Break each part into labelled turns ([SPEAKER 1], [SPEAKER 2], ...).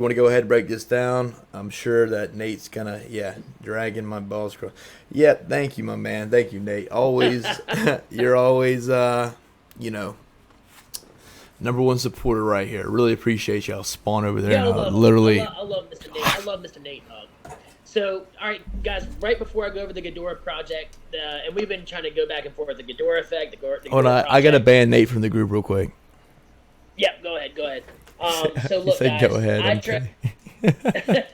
[SPEAKER 1] want to go ahead and break this down? I'm sure that Nate's gonna, yeah, dragging my balls across. Yeah, thank you, my man. Thank you, Nate. Always, you're always, you know, number one supporter right here. Really appreciate y'all. Spawn over there,
[SPEAKER 2] Yeah,
[SPEAKER 1] and
[SPEAKER 2] I love him.
[SPEAKER 1] literally,
[SPEAKER 2] I love Mr. Nate. I love Mr. Nate Hug. So, all right, guys. Right before I go over the Ghidorah project, and we've been trying to go back and forth the Ghidorah effect, the
[SPEAKER 1] hold
[SPEAKER 2] Ghidorah
[SPEAKER 1] on. I gotta
[SPEAKER 2] project.
[SPEAKER 1] ban Nate from the group real quick.
[SPEAKER 2] Yep, go ahead, go ahead. So
[SPEAKER 1] He
[SPEAKER 2] look,
[SPEAKER 1] said, "Go
[SPEAKER 2] guys,
[SPEAKER 1] ahead."
[SPEAKER 2] I
[SPEAKER 1] I'm
[SPEAKER 2] trust.
[SPEAKER 1] kidding.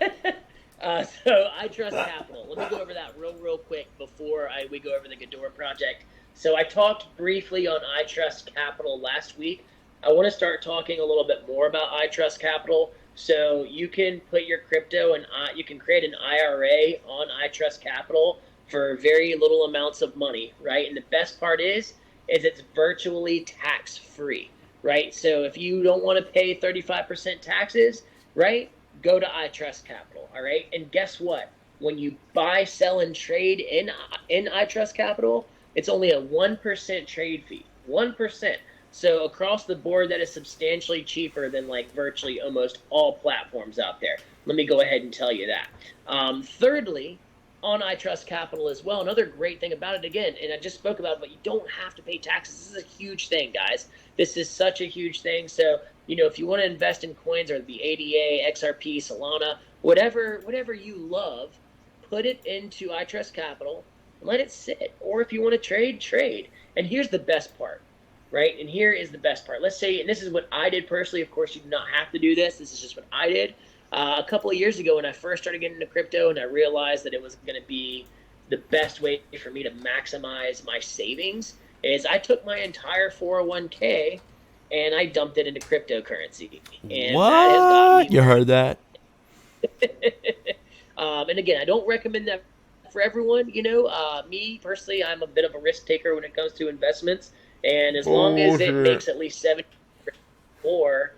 [SPEAKER 2] So I trust capital. Let me go over that real quick before we go over the Ghidorah project. So I talked briefly on I Trust Capital last week. I want to start talking a little bit more about I Trust Capital. So you can put your crypto and you can create an IRA on I Trust Capital for very little amounts of money, right? And the best part is it's virtually tax free, right? So if you don't want to pay 35% taxes, right? Go to I Trust Capital, all right? And guess what? When you buy, sell, and trade in I Trust Capital, it's only a 1% trade fee. 1%. So across the board, that is substantially cheaper than like virtually almost all platforms out there. Let me go ahead and tell you that. Thirdly, on I Trust Capital as well, another great thing about it, again, and I just spoke about it, but you don't have to pay taxes. This is a huge thing, guys. This is such a huge thing. So, if you want to invest in coins or the ADA, XRP, Solana, whatever you love, put it into I Trust Capital and let it sit. Or if you want to trade, trade. And here's the best part, right? And here is the best part. Let's say, and this is what I did personally. Of course, you do not have to do this. This is just what I did. A couple of years ago when I first started getting into crypto and I realized that it was going to be the best way for me to maximize my savings is I took my entire 401k and I dumped it into cryptocurrency. And that has gotten
[SPEAKER 1] What?
[SPEAKER 2] me
[SPEAKER 1] You
[SPEAKER 2] where
[SPEAKER 1] heard that?
[SPEAKER 2] and again, I don't recommend that for everyone. Me personally, I'm a bit of a risk taker when it comes to investments. And as long as it
[SPEAKER 1] Bullshit.
[SPEAKER 2] makes at least 70 more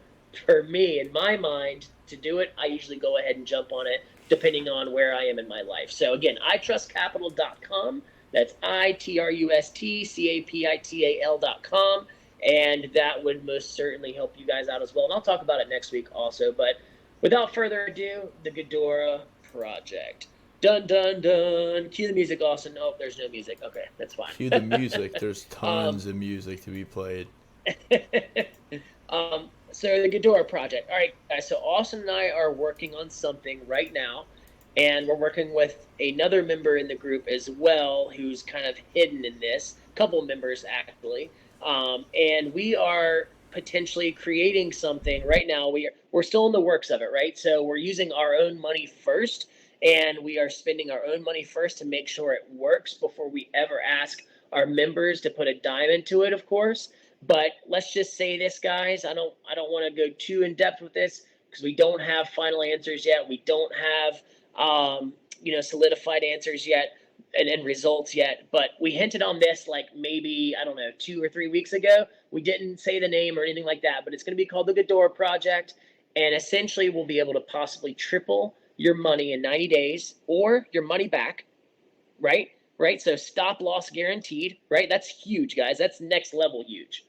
[SPEAKER 2] for me in my mind to do it, I usually go ahead and jump on it depending on where I am in my life. So again, itrustcapital.com. That's itrustcapital.com. And that would most certainly help you guys out as well. And I'll talk about it next week also. But without further ado, the Ghidorah project. Dun dun dun. Cue the music, Austin. Oh, there's no music. Okay, that's fine.
[SPEAKER 1] Cue the music. There's
[SPEAKER 2] um,
[SPEAKER 1] tons of music to be played.
[SPEAKER 2] so the Ghidorah project. All right, guys. So Austin and I are working on something right now, and we're working with another member in the group as well, who's kind of hidden in this. Couple members actually, and we are potentially creating something right now. We're still in the works of it, right? So we're using our own money first, and we are spending our own money first to make sure it works before we ever ask our members to put a dime into it, of course. But let's just say this, guys. I don't want to go too in depth with this because we don't have final answers yet. We don't have solidified answers yet and results yet. But we hinted on this like maybe, I don't know, 2 or 3 weeks ago. We didn't say the name or anything like that, but it's going to be called the Ghidorah Project. And essentially, we'll be able to possibly triple your money in 90 days or your money back, right? Right. So stop loss guaranteed, right? That's huge, guys. That's next level huge.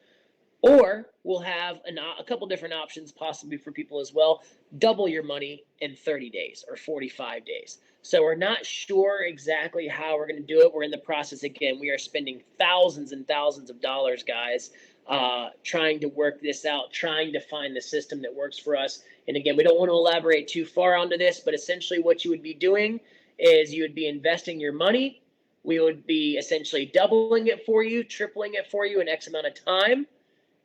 [SPEAKER 2] Or we'll have a couple different options possibly for people as well. Double your money in 30 days or 45 days. So we're not sure exactly how we're going to do it. We're in the process again. We are spending thousands and thousands of dollars, guys, trying to work this out, trying to find the system that works for us. And again, we don't want to elaborate too far onto this, but essentially what you would be doing is you would be investing your money. We would be essentially doubling it for you, tripling it for you in X amount of time,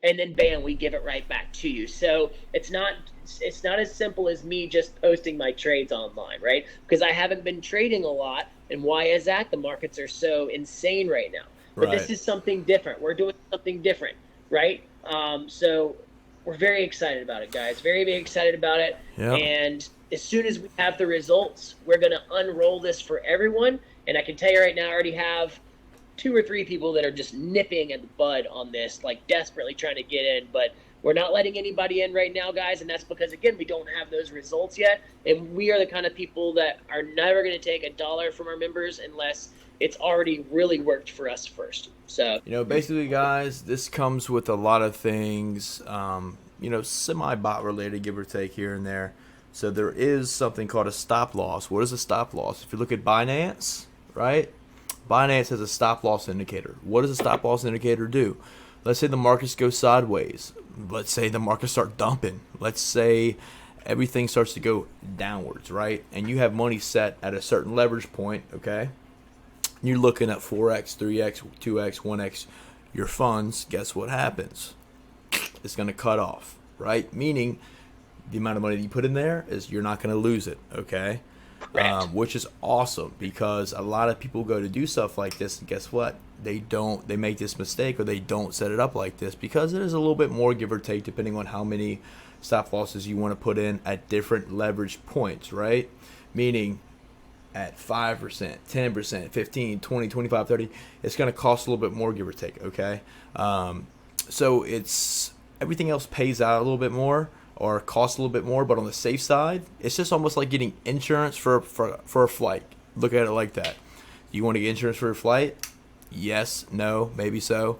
[SPEAKER 2] and then bam, we give it right back to you. So it's not as simple as me just posting my trades online, right? Because I haven't been trading a lot. And why is that? The markets are so insane right now. But this
[SPEAKER 1] Right.
[SPEAKER 2] is something different. We're doing something different, right? So we're very excited about it, guys. Very, very excited about it.
[SPEAKER 1] Yep.
[SPEAKER 2] And as soon as we have the results, we're going to unroll this for everyone. And I can tell you right now, I already have 2 or 3 people that are just nipping at the bud on this, like desperately trying to get in. But we're not letting anybody in right now, guys. And that's because, again, we don't have those results yet. And we are the kind of people that are never going to take a dollar from our members unless it's already really worked for us first. So,
[SPEAKER 1] Basically, guys, this comes with a lot of things, semi bot related, give or take here and there. So there is something called a stop loss. What is a stop loss? If you look at Binance, right? Binance has a stop loss indicator. What does a stop loss indicator do? Let's say the markets go sideways. Let's say the markets start dumping. Let's say everything starts to go downwards, right? And you have money set at a certain leverage point, okay? You're looking at 4x, 3x, 2x, 1x your funds. Guess what happens? It's going to cut off, right? Meaning the amount of money that you put in there is you're not going to lose it, okay? Which is awesome because a lot of people go to do stuff like this, and guess what? They make this mistake or they don't set it up like this because it is a little bit more give or take depending on how many stop losses you want to put in at different leverage points, right? Meaning at 5%, 10%, 15, 20, 25, 30, it's going to cost a little bit more give or take, okay? So it's everything else pays out a little bit more or costs a little bit more, but on the safe side, it's just almost like getting insurance for a flight. Look at it like that. Do you want to get insurance for a flight? Yes, no, maybe so.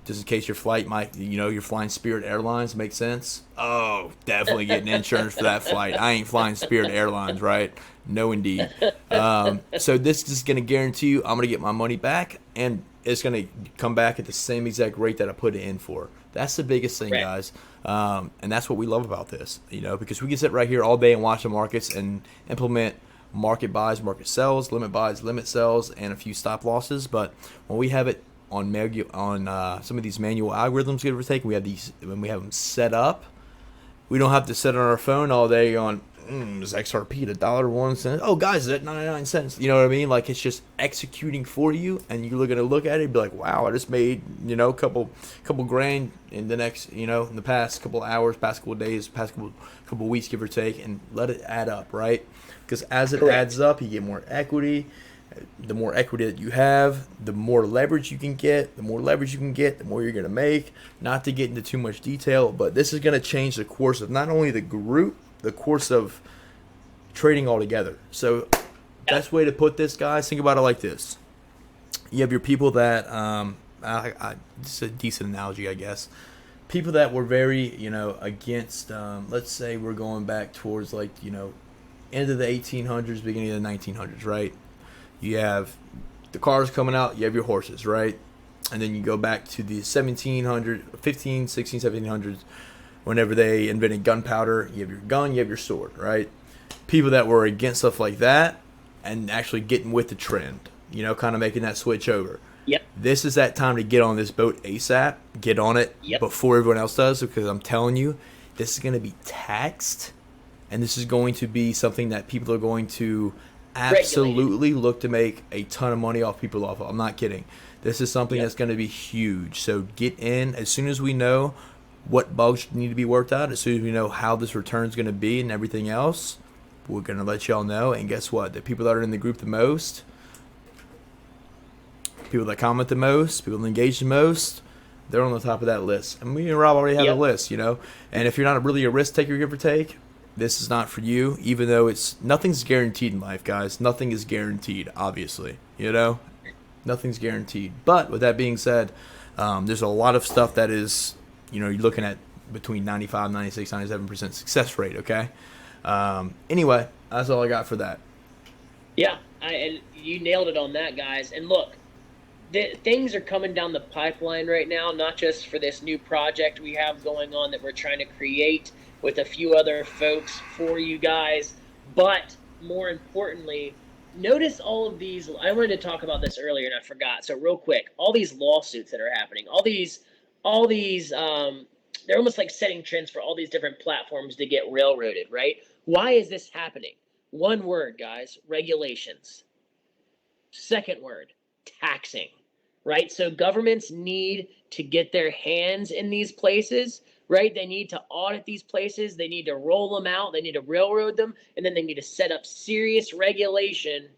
[SPEAKER 1] Just in case your flight might, you're flying Spirit Airlines, makes sense? Oh, definitely getting insurance for that flight. I ain't flying Spirit Airlines, right? No, indeed. So this is going to guarantee you I'm going to get my money back, and it's going to come back at the same exact rate that I put it in for. That's the biggest thing, guys. And that's what we love about this, because we can sit right here all day and watch the markets and implement market buys, market sells, limit buys, limit sells, and a few stop losses. But when we have it on some of these manual algorithms, give or take, when we have them set up, we don't have to sit on our phone all day on is XRP at $1.01? Oh, guys, is at 99 cents? You know what I mean? Like, it's just executing for you, and you're going to look at it and be like, wow, I just made, a couple grand in the next, in the past couple hours, past couple days, past couple weeks, give or take, and let it add up, right? Because as it adds up, you get more equity. The more equity that you have, the more leverage you can get. The more leverage you can get, the more you're going to make. Not to get into too much detail, but this is going to change the course of not only the group, the course of trading altogether. So best way to put this, guys, think about it like this. You have your people that, it's a decent analogy, I guess. People that were very, against, let's say we're going back towards end of the 1800s, beginning of the 1900s, right? You have the cars coming out, you have your horses, right? And then you go back to the 15, 16, 1700s, whenever they invented gunpowder. You have your gun, you have your sword, right? People that were against stuff like that and actually getting with the trend, kind of making that switch over.
[SPEAKER 2] Yep.
[SPEAKER 1] This is that time to get on this boat ASAP, get on it before everyone else does, because I'm telling you, this is going to be taxed, and this is going to be something that people are going to absolutely look to make a ton of money off people off of. I'm not kidding. This is something that's going to be huge. So get in as soon as we know what bugs need to be worked out, as soon as we know how this return is going to be and everything else, we're going to let y'all know. And guess what? The people that are in the group the most, people that comment the most, people that engage the most, they're on the top of that list. And me and Rob already have a list, And if you're not really a risk taker, give or take, this is not for you, even though nothing's guaranteed in life, guys. Nothing is guaranteed, obviously, Nothing's guaranteed. But with that being said, there's a lot of stuff that is, you're looking at between 95, 96, 97% success rate, okay? Anyway, that's all I got for that.
[SPEAKER 2] Yeah, and you nailed it on that, guys. And look, things are coming down the pipeline right now, not just for this new project we have going on that we're trying to create with a few other folks for you guys, but more importantly, notice all of these. I wanted to talk about this earlier and I forgot. So real quick, all these lawsuits that are happening, all these, they're almost like setting trends for all these different platforms to get railroaded, right? Why is this happening? One word, guys: regulations. Second word: taxing, right? So governments need to get their hands in these places, right? They need to audit these places. They need to roll them out. They need to railroad them. And then they need to set up serious regulation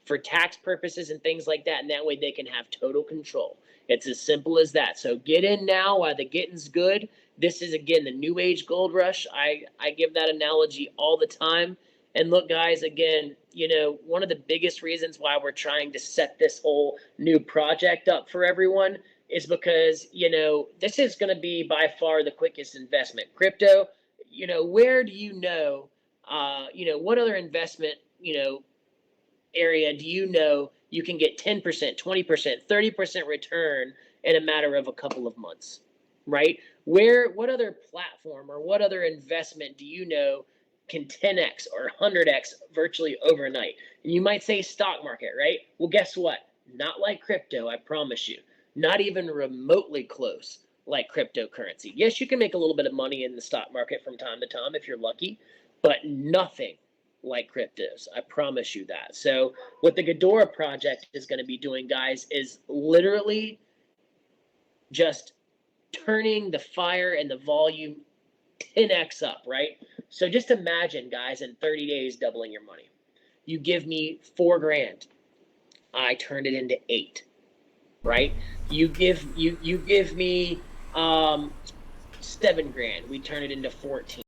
[SPEAKER 2] for tax purposes and things like that. And that way they can have total control. It's as simple as that. So get in now while the getting's good. This is, again, the new age gold rush. I give that analogy all the time. And look, guys, again, one of the biggest reasons why we're trying to set this whole new project up for everyone is because, this is going to be by far the quickest investment. Crypto, where do you know What other investment, area do you can get 10%, 20%, 30% return in a matter of a couple of months, right? What other platform or what other investment do can 10x or 100x virtually overnight? And you might say stock market, right? Well, guess what? Not like crypto, I promise you. Not even remotely close like cryptocurrency. Yes, you can make a little bit of money in the stock market from time to time if you're lucky, but nothing like cryptos. I promise you that. So, what the Ghidorah project is going to be doing, guys, is literally just turning the fire and the volume 10x up, right? So, just imagine, guys, in 30 days doubling your money. You give me 4 grand, I turned it into 8, right? You give me 7 grand, we turn it into 14.